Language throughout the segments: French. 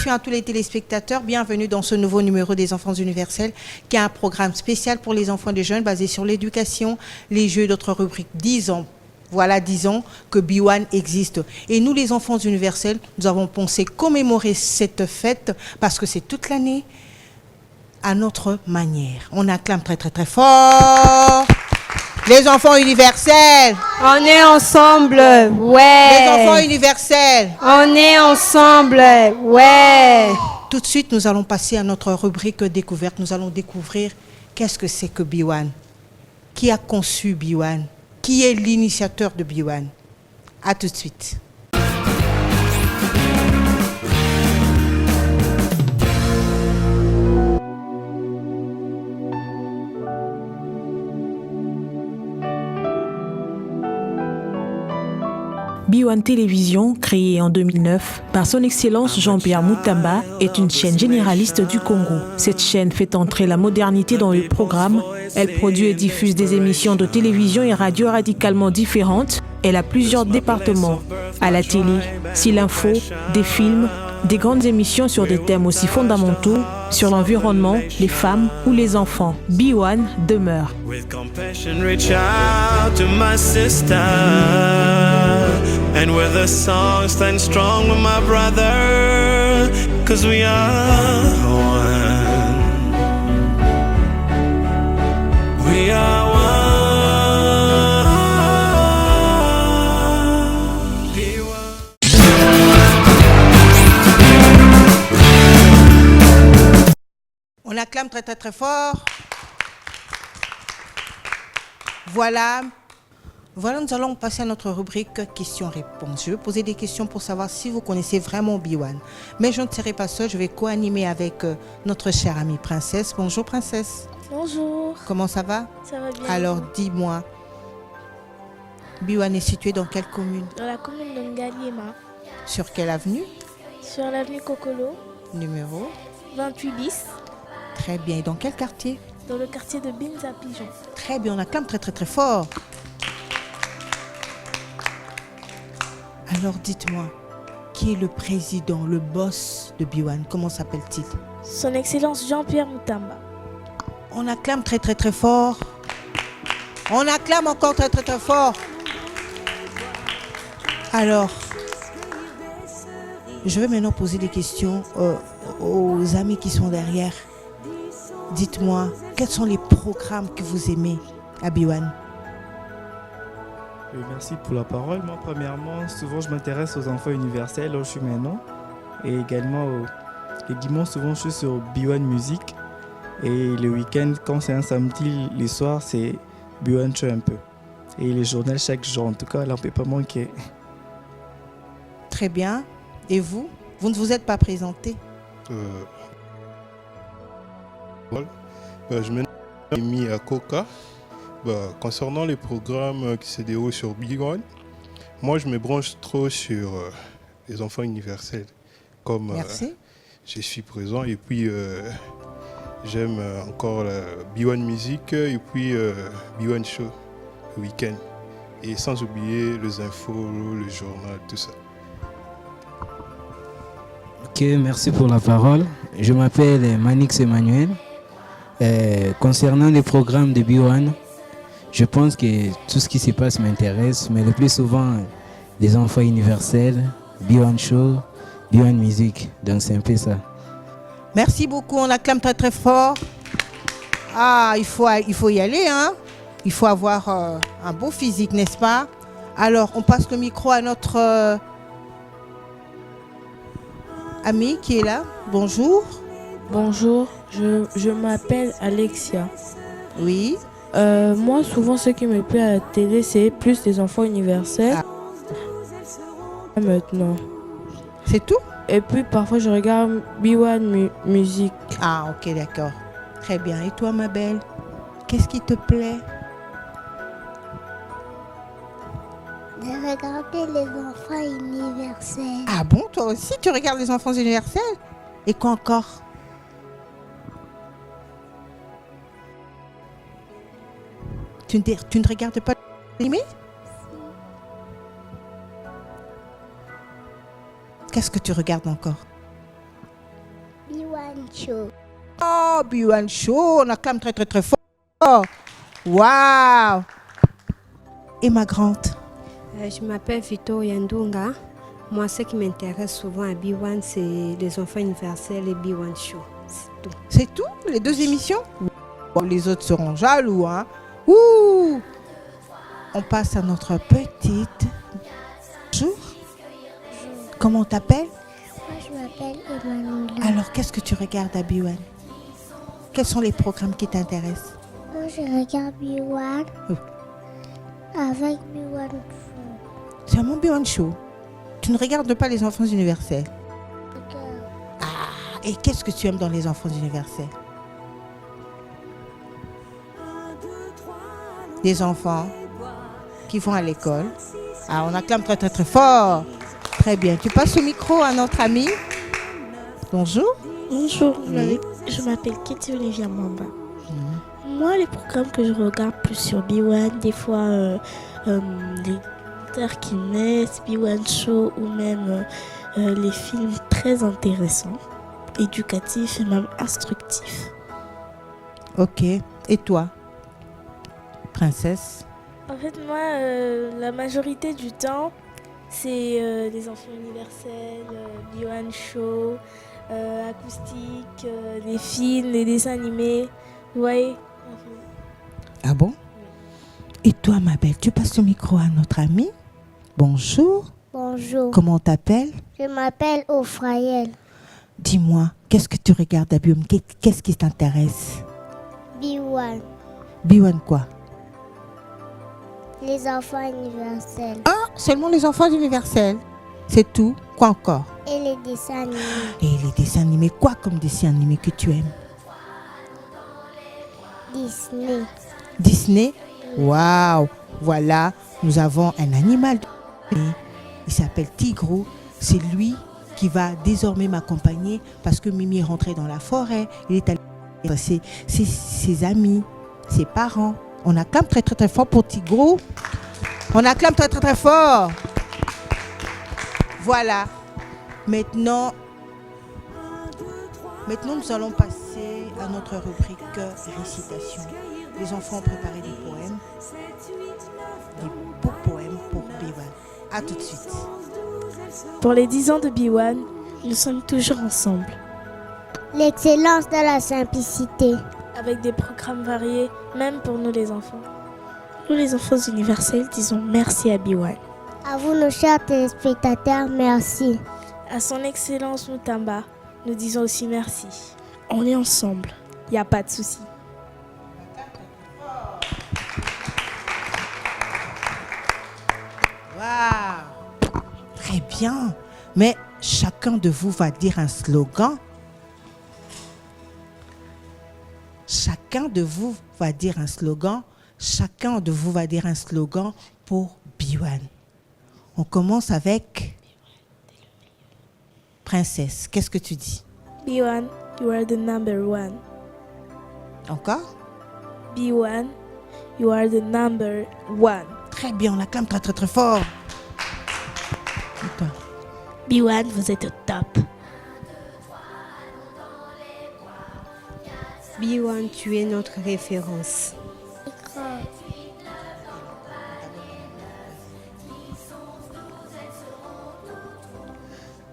bonjour à tous les téléspectateurs. Bienvenue dans ce nouveau numéro des Enfants Universels, qui est un programme spécial pour les enfants et les jeunes basé sur l'éducation, les jeux et d'autres rubriques. 10 ans. Voilà 10 ans que B1 existe. Et nous, les Enfants Universels, nous avons pensé commémorer cette fête parce que c'est toute l'année à notre manière. On acclame très très très fort. Les enfants universels. On est ensemble, ouais. Les enfants universels. On est ensemble, ouais. Tout de suite, nous allons passer à notre rubrique découverte. Nous allons découvrir qu'est-ce que c'est que B1. Qui a conçu B1? Qui est l'initiateur de B1? À tout de suite. B1 Télévision, créée en 2009 par son Excellence Jean-Pierre Moutamba, est une chaîne généraliste du Congo. Cette chaîne fait entrer la modernité dans le programme. Elle produit et diffuse des émissions de télévision et radio radicalement différentes. Elle a plusieurs départements. À la télé, c'est l'info, des films, des grandes émissions sur des thèmes aussi fondamentaux, sur l'environnement, les femmes ou les enfants. B1 demeure. With compassion, reach out to my sister, and with a song, stand strong with my brother, 'cause we are one. We are one. On acclame très très très fort. Voilà, nous allons passer à notre rubrique questions-réponses. Je vais poser des questions pour savoir si vous connaissez vraiment B1. Mais je ne serai pas seule, je vais co-animer avec notre chère amie Princesse. Bonjour Princesse. Bonjour. Comment ça va? Ça va bien. Alors dis-moi, B1 est situé dans quelle commune? Dans la commune de Ngaliema. Sur quelle avenue? Sur l'avenue Kokolo. Numéro? 28 bis. Très bien, et dans quel quartier? Dans le quartier de Binza Pigeon. Très bien, on acclame très très très fort. Alors dites-moi, qui est le président, le boss de B1? Comment s'appelle-t-il? Son Excellence Jean-Pierre Moutamba. On acclame très très très fort. On acclame encore très très très fort. Alors, je vais maintenant poser des questions aux amis qui sont derrière. Dites-moi, quels sont les programmes que vous aimez à B1? Merci pour la parole. Moi, premièrement, souvent, je m'intéresse aux enfants universels, là où je suis maintenant. Et également, les dimanches, souvent, je suis sur B1 Musique. Et le week-end, quand c'est un samedi, les soirs, c'est B1 Show un peu. Et les journaux chaque jour. En tout cas, là, on ne peut pas manquer. Très bien. Et vous? Vous ne vous êtes pas présenté? Je me suis mis à Coca. Concernant les programmes qui se déroulent sur B1, moi je me branche trop sur les enfants universels. Comme je suis présent et puis j'aime encore la B1 Musique et puis B1 Show le week-end. Et sans oublier les infos, le journal, tout ça. Ok, merci pour la parole. Je m'appelle Manix Emmanuel. Concernant les programmes de B1, je pense que tout ce qui se passe m'intéresse, mais le plus souvent, les enfants universels, B1 Show, B1 Musique. Donc c'est un peu ça. Merci beaucoup, on acclame très très fort. Ah, il faut y aller, hein. Il faut avoir un beau physique, n'est-ce pas? Alors, on passe le micro à notre ami qui est là. Bonjour. Bonjour, je m'appelle Alexia. Oui. Moi, souvent, ce qui me plaît à la télé, c'est plus les enfants universels. Maintenant. C'est tout? Et puis, parfois, je regarde B1 Musique. Ah, ok, d'accord. Très bien. Et toi, ma belle, qu'est-ce qui te plaît? De regarder les enfants universels. Ah bon, toi aussi, tu regardes les enfants universels? Et quoi encore? Tu ne regardes pas l'animé? Qu'est-ce que tu regardes encore? Show. Oh, B1 Show, on acclame très très très fort. Waouh. Et ma grande? Je m'appelle Victoria Ndunga. Moi, ce qui m'intéresse souvent à B1, c'est les enfants universels et B1 Show. C'est tout. C'est tout? Les deux émissions? Bon, les autres seront jaloux, hein? Ouh! On passe à notre petite. Bonjour. Comment on t'appelle? Moi, je m'appelle Emmanuel. Alors, qu'est-ce que tu regardes à B1? Quels sont les programmes qui t'intéressent? Moi, je regarde B1 avec B1 Show. C'est mon B1 Show. Tu ne regardes pas les enfants universels? Ah, et qu'est-ce que tu aimes dans les enfants universels? Des enfants qui vont à l'école. Ah, on acclame très très très fort. Très bien. Tu passes le micro à notre ami. Bonjour. Bonjour, Oui. je m'appelle Kitty Olivia Mwamba. Moi, les programmes que je regarde plus sur B1, des fois les docteurs qui naissent, B1 Show ou même les films très intéressants, éducatifs et même instructifs. Ok. Et toi, princesse? En fait, moi, la majorité du temps, c'est les enfants universels, B1 Show, acoustique, les films, les dessins animés. Vous voyez? Ah bon? Et toi, ma belle, tu passes le micro à notre ami? Bonjour. Bonjour. Comment on t'appelle? Je m'appelle Ophraël. Dis-moi, qu'est-ce que tu regardes à B1? Qu'est-ce qui t'intéresse? B1. B1 quoi? Les enfants universels. Ah, seulement les enfants universels. C'est tout? Quoi encore? Et les dessins animés. Et les dessins animés, quoi comme dessins animés que tu aimes? Disney. Disney? Waouh! Voilà, nous avons un animal. Il s'appelle Tigrou. C'est lui qui va désormais m'accompagner parce que Mimi est rentrée dans la forêt. Il est allé passer ses amis, ses parents. On acclame très très très fort pour Tigrou. On acclame très très très fort. Voilà. Maintenant, nous allons passer à notre rubrique récitation. Les enfants ont préparé des poèmes. Des beaux poèmes pour B1. A tout de suite. Pour les 10 ans de B1, nous sommes toujours ensemble. L'excellence de la simplicité. Avec des programmes variés, même pour nous les enfants. Nous les enfants universels disons merci à B1. À vous nos chers téléspectateurs, merci. À son excellence Mutamba, nous disons aussi merci. On est ensemble, il n'y a pas de souci. Waouh! Très bien. Mais chacun de vous va dire un slogan. Chacun de vous va dire un slogan. Chacun de vous va dire un slogan pour B1. On commence avec Princesse. Qu'est-ce que tu dis? B1, you are the number one. Encore? B1, you are the number one. Très bien, on l'acclame très très très fort. Et toi? B1, vous êtes au top. B1, tu es notre référence.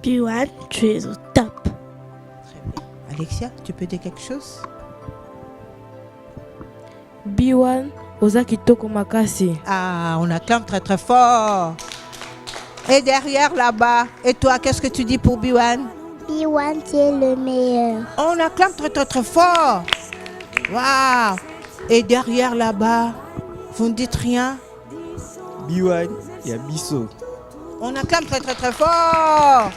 B1, tu es au top. Très bien. Alexia, tu peux dire quelque chose? B1, oza kitoko makasi. Ah, on acclame très très fort. Et derrière là-bas, et toi, qu'est-ce que tu dis pour B1? B1, tu es le meilleur. On acclame très très très fort. Waouh! Et derrière là-bas, vous ne dites rien? B1, il y a Bisso. On acclame très très très fort.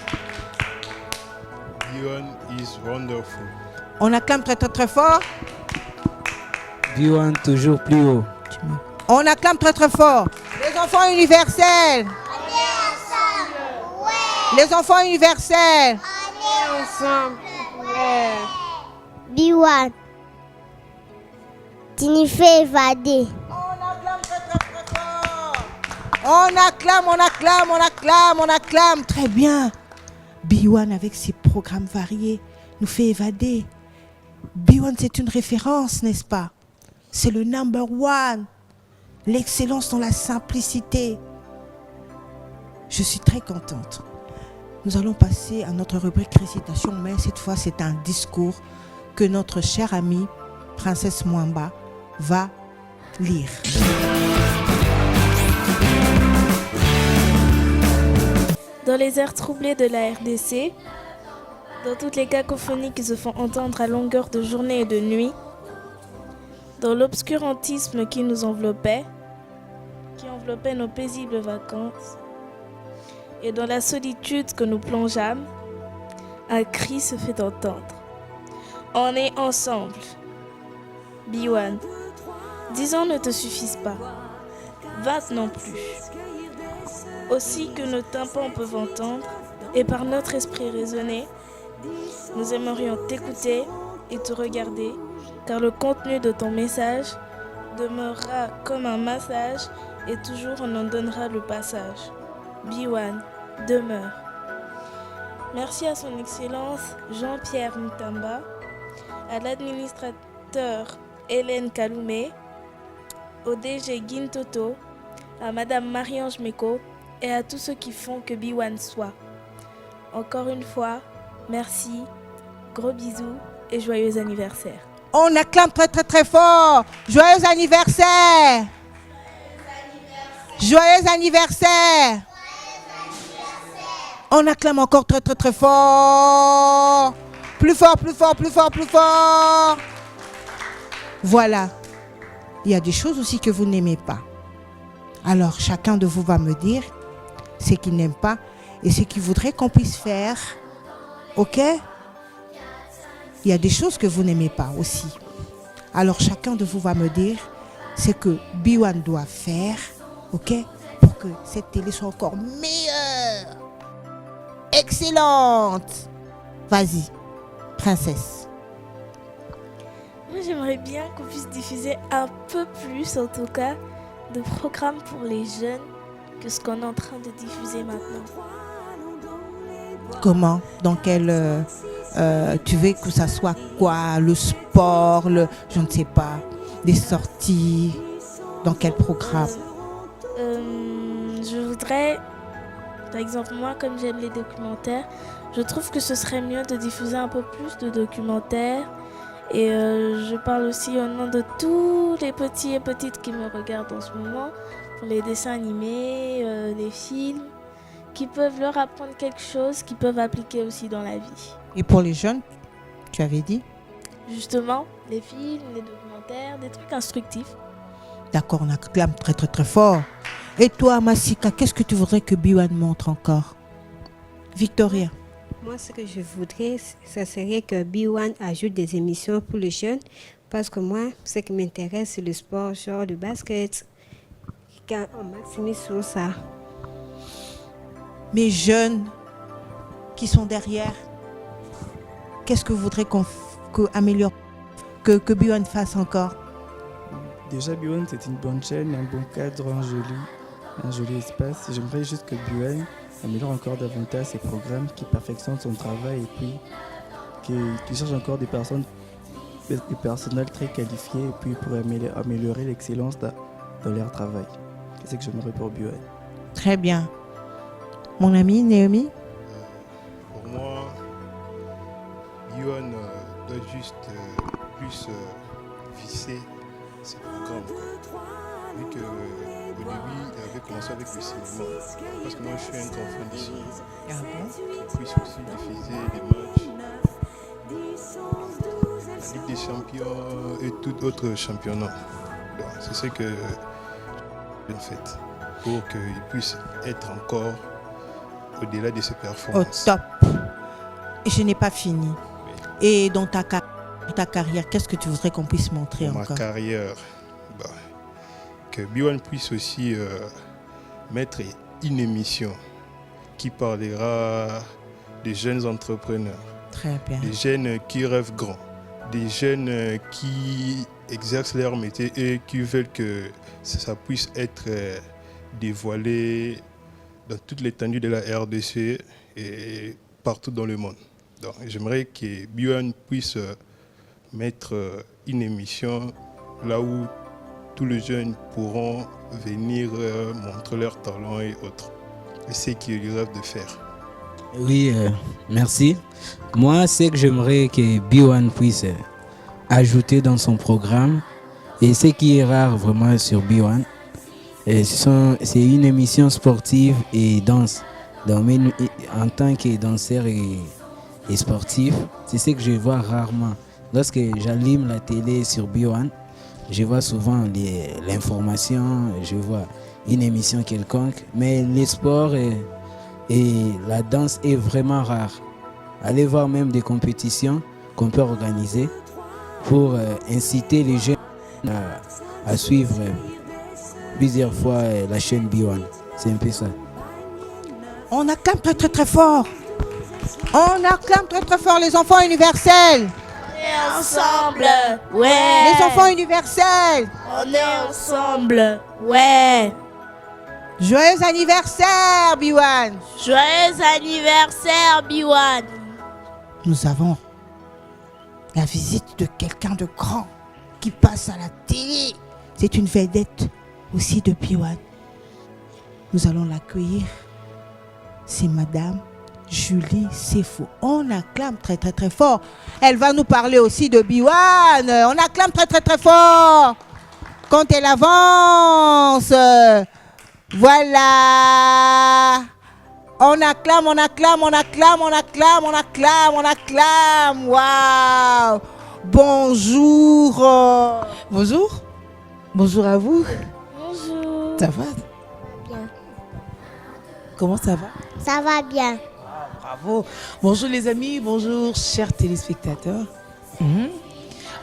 B1 is wonderful. On acclame très très très fort. B1 toujours plus haut. On acclame très très fort. Les enfants universels. Les enfants universels. Ensemble. Ouais. B1, tu nous fais évader. On acclame très très très fort. On acclame, on acclame, on acclame, on acclame. Très bien. B1 avec ses programmes variés nous fait évader. B1, c'est une référence, n'est-ce pas? C'est le number one. L'excellence dans la simplicité. Je suis très contente. Nous allons passer à notre rubrique récitation, mais cette fois, c'est un discours que notre chère amie, Princesse Mwamba, va lire. Dans les airs troublés de la RDC, dans toutes les cacophonies qui se font entendre à longueur de journée et de nuit, dans l'obscurantisme qui nous enveloppait, qui enveloppait nos paisibles vacances, et dans la solitude que nous plongeâmes, un cri se fait entendre. On est ensemble. B1, 10 ans ne te suffisent pas, 20 non plus. Aussi que nos tympans peuvent entendre, et par notre esprit raisonné, nous aimerions t'écouter et te regarder, car le contenu de ton message demeurera comme un massage et toujours on en donnera le passage. B1, demeure. Merci à son Excellence Jean-Pierre Mutamba, à l'administrateur Hélène Kaloumé, au DG Gintoto, à Madame Marie-Ange Meko et à tous ceux qui font que B1 soit. Encore une fois, merci, gros bisous et joyeux anniversaire. On acclame très très très fort. Joyeux anniversaire. Joyeux anniversaire. On acclame encore très très très fort. Plus fort, plus fort, plus fort, plus fort. Voilà. Il y a des choses aussi que vous n'aimez pas. Alors chacun de vous va me dire ce qu'il n'aime pas et ce qu'il voudrait qu'on puisse faire. Ok? Il y a des choses que vous n'aimez pas aussi. Alors chacun de vous va me dire ce que B1 doit faire, ok, pour que cette télé soit encore meilleure. Excellente. Vas-y, princesse. Moi, j'aimerais bien qu'on puisse diffuser un peu plus, en tout cas, de programmes pour les jeunes que ce qu'on est en train de diffuser maintenant. Comment? Dans quel... tu veux que ça soit quoi? Le sport, je ne sais pas, des sorties, dans quel programme? Je voudrais, par exemple, moi, comme j'aime les documentaires, je trouve que ce serait mieux de diffuser un peu plus de documentaires. Et je parle aussi au nom de tous les petits et petites qui me regardent en ce moment, pour les dessins animés, les films, qui peuvent leur apprendre quelque chose, qu'ils peuvent appliquer aussi dans la vie. Et pour les jeunes, tu avais dit? Justement, les films, les documentaires, des trucs instructifs. D'accord, on acclame très très très fort. Et toi, Masika, qu'est-ce que tu voudrais que B1 montre encore? Victoria? Moi, ce que je voudrais, ça serait que B1 ajoute des émissions pour les jeunes. Parce que moi, ce qui m'intéresse, c'est le sport, genre le basket. Quand on maximise sur ça. Mes jeunes qui sont derrière, qu'est-ce que vous voudrez qu'on améliore, que B1 fasse encore? Déjà, B1, c'est une bonne chaîne, un bon cadre, un joli espace. J'aimerais juste que B1 améliore encore davantage ses programmes, qui perfectionne son travail et puis qui cherche encore des personnels très qualifiés et puis pour améliorer l'excellence dans leur travail. C'est ce que j'aimerais pour B1. Très bien. Mon ami Naomi? Pour moi, B1 doit juste plus visser ses programmes. Vu qu'au début, il avait commencé avec le cinéma. Parce que moi, je suis un grand fan du cinéma. Ah bon? Il puisse aussi diffuser des matchs, la Ligue des Champions et tout autre championnat. C'est ce que je fais pour qu'il puisse être encore au-delà de ses performances. Au top. Et je n'ai pas fini. Et dans ta carrière, qu'est-ce que tu voudrais qu'on puisse montrer encore? Ma carrière, que B1 puisse aussi mettre une émission qui parlera des jeunes entrepreneurs. Très bien. Des jeunes qui rêvent grand. Des jeunes qui exercent leur métier et qui veulent que ça puisse être dévoilé dans toute l'étendue de la RDC et partout dans le monde. Donc, j'aimerais que B1 puisse mettre une émission là où tous les jeunes pourront venir montrer leur talent et autres. Et ce qu'ils rêvent de faire. Oui, merci. Moi, c'est que j'aimerais que B1 puisse ajouter dans son programme, et ce qui est rare vraiment sur B1, c'est une émission sportive et danse. Donc, en tant que danseur et sportif, c'est ce que je vois rarement. Lorsque j'allume la télé sur B1, je vois souvent l'information, je vois une émission quelconque, mais les sports et la danse est vraiment rare. Allez voir même des compétitions qu'on peut organiser pour inciter les jeunes à suivre plusieurs fois la chaîne B1. C'est un peu ça. On acclame très très très fort. On acclame très très fort les enfants universels. On est ensemble, ouais. Les enfants universels. On est ensemble, ouais. Joyeux anniversaire, B1. Joyeux anniversaire, B1. Nous avons la visite de quelqu'un de grand qui passe à la télé. C'est une vedette aussi de B1. Nous allons l'accueillir. C'est Madame Julie Sefo. On acclame très très très fort. Elle va nous parler aussi de B1. On acclame très très très fort. Quand elle avance. Voilà. On acclame, on acclame, on acclame, on acclame, on acclame, on acclame. Waouh. Bonjour. Bonjour. Bonjour à vous. Bonjour. Ça va? Bien. Comment ça va? Ça va bien. Bravo. Bonjour les amis, bonjour chers téléspectateurs.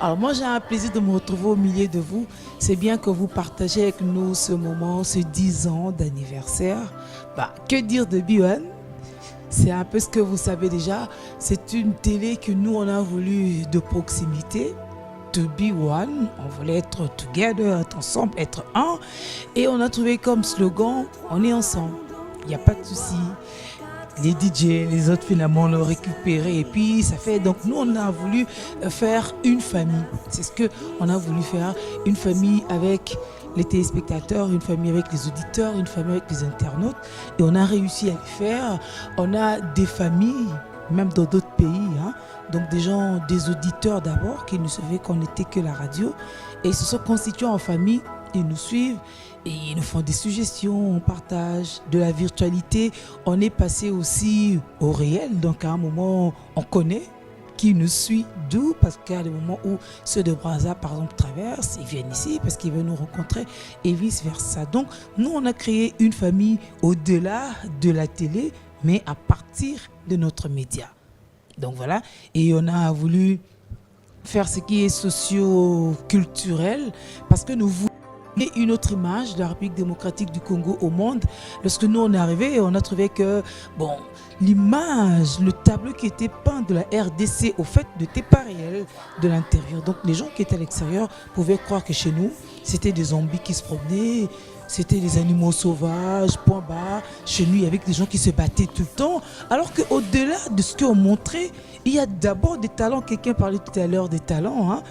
Alors moi j'ai un plaisir de me retrouver au milieu de vous. C'est bien que vous partagez avec nous ce moment, ce 10 ans d'anniversaire. Que dire de B1? C'est un peu ce que vous savez déjà. C'est une télé que nous on a voulu de proximité. To be one, on voulait être together, être ensemble, être un. Et on a trouvé comme slogan, on est ensemble. Il n'y a pas de souci. Les DJ, les autres finalement on l'a récupéré et puis ça fait, donc nous on a voulu faire une famille. C'est ce qu'on a voulu faire, une famille avec les téléspectateurs, une famille avec les auditeurs, une famille avec les internautes, et on a réussi à le faire. On a des familles, même dans d'autres pays, donc des gens, des auditeurs d'abord qui ne savaient qu'on n'était que la radio, et ils se sont constitués en famille, ils nous suivent. Et ils nous font des suggestions, on partage de la virtualité. On est passé aussi au réel. Donc à un moment, on connaît qui nous suit. D'où? Parce qu'à des moments où ceux de Brazza, par exemple, traversent, ils viennent ici parce qu'ils veulent nous rencontrer et vice-versa. Donc nous, on a créé une famille au-delà de la télé, mais à partir de notre média. Donc voilà. Et on a voulu faire ce qui est socio-culturel parce que nous voulons une autre image de la République démocratique du Congo au monde. Lorsque nous on est arrivé, on a trouvé que l'image, le tableau qui était peint de la RDC au fait n'était pas réel de l'intérieur. Donc les gens qui étaient à l'extérieur pouvaient croire que chez nous c'était des zombies qui se promenaient, c'était des animaux sauvages, point barre. Chez nous il y avait des gens qui se battaient tout le temps, alors qu'au-delà de ce qu'on montrait, il y a d'abord des talents. Quelqu'un parlait tout à l'heure des talents,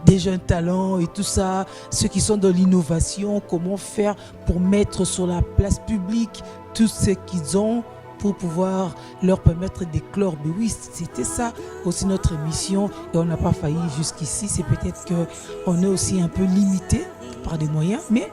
des jeunes talents et tout ça, ceux qui sont dans l'innovation, comment faire pour mettre sur la place publique tout ce qu'ils ont pour pouvoir leur permettre d'éclore. Mais oui, c'était ça aussi notre mission et on n'a pas failli jusqu'ici. C'est peut-être qu'on est aussi un peu limité par des moyens, mais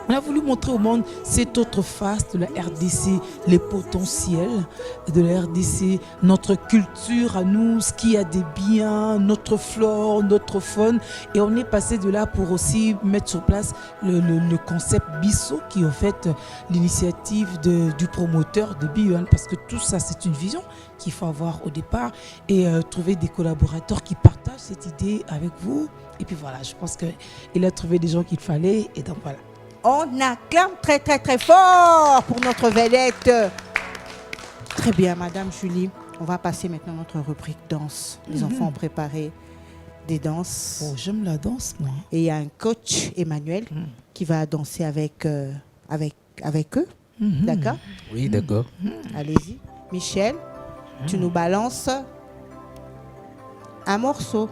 on a voulu montrer au monde cette autre face de la RDC, les potentiels de la RDC, notre culture à nous, ce qu'il y a des biens, notre flore, notre faune. Et on est passé de là pour aussi mettre sur place le concept BISO, qui est en fait l'initiative du promoteur de B1, parce que tout ça c'est une vision qu'il faut avoir au départ et trouver des collaborateurs qui partagent cette idée avec vous. Et puis voilà, je pense qu'il a trouvé des gens qu'il fallait et donc voilà. On acclame très très très fort pour notre vedette. Très bien, Madame Julie. On va passer maintenant à notre rubrique danse. Les enfants ont préparé des danses. Oh, j'aime la danse, moi. Et il y a un coach, Emmanuel, qui va danser avec eux. D'accord? Oui, d'accord. Allez-y. Michel, tu nous balances un morceau.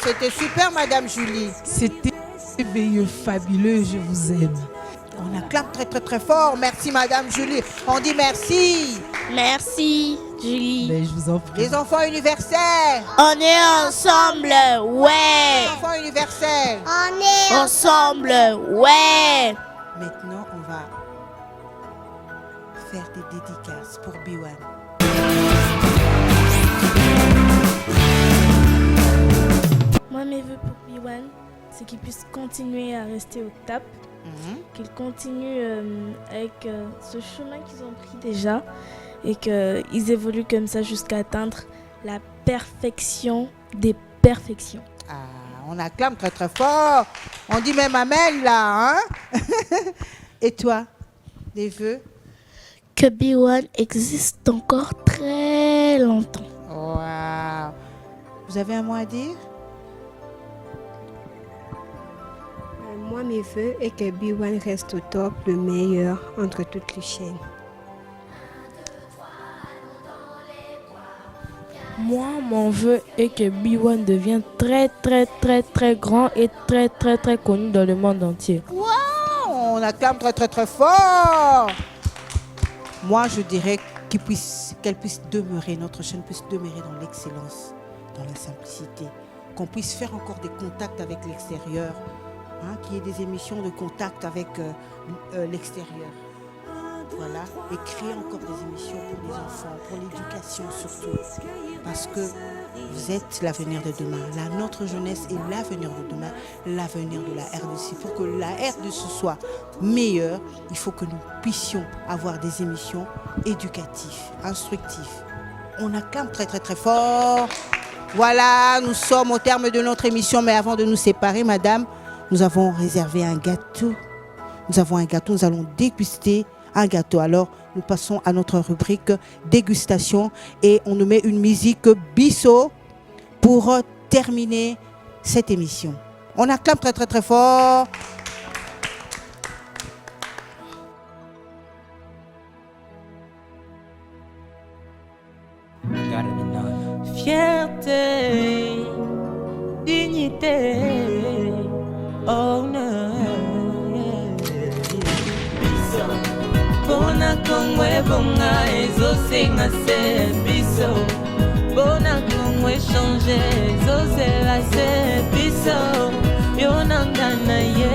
c'était super, Madame Julie. C'était merveilleux, fabuleux, je vous aime. On acclame très très très fort. Merci Madame Julie. On dit merci. Merci, Julie. Mais je vous en prie. Les enfants universels. On est ensemble, ouais. Les enfants universels. On est Ensemble, ouais. Maintenant, on va faire des dédicaces pour B1. Moi, mes vœux pour B1, c'est qu'il puisse continuer à rester au top, qu'il continue avec ce chemin qu'ils ont pris déjà et qu'ils évoluent comme ça jusqu'à atteindre la perfection des perfections. Ah, on acclame très très fort. On dit même amen là, hein. Et toi, des vœux? Que B1 existe encore très longtemps. Wow. Vous avez un mot à dire? Moi, mes vœux est que B1 reste au top, le meilleur entre toutes les chaînes. Moi, mon vœu est que B1 devienne très très très très grand et très très très connu dans le monde entier. Wow, on acclame très très très fort. Moi, je dirais qu'elle puisse demeurer, notre chaîne puisse demeurer dans l'excellence, dans la simplicité, qu'on puisse faire encore des contacts avec l'extérieur, hein, qu'il y ait des émissions de contact avec l'extérieur. Voilà, et créer encore des émissions pour les enfants, pour l'éducation surtout, parce que vous êtes l'avenir de demain. Notre jeunesse est l'avenir de demain, l'avenir de la RDC. Pour que la RDC soit meilleure, il faut que nous puissions avoir des émissions éducatives, instructives. On acclame très très très fort. Voilà, nous sommes au terme de notre émission, mais avant de nous séparer, madame, nous avons réservé un gâteau. Nous avons un gâteau, nous allons déguster un gâteau. Alors, nous passons à notre rubrique dégustation et on nous met une musique Bissau pour terminer cette émission. On acclame très très très fort. Fierté, dignité, honneur. Bona kongwe bonga ezosenga se biso. Bona kongwe change ezosela se biso. Yonangana ye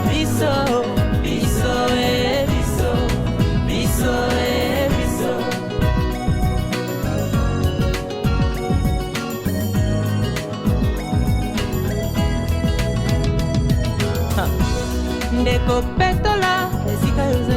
biso. Biso e biso. Biso e biso. Ndeko petola esika yoze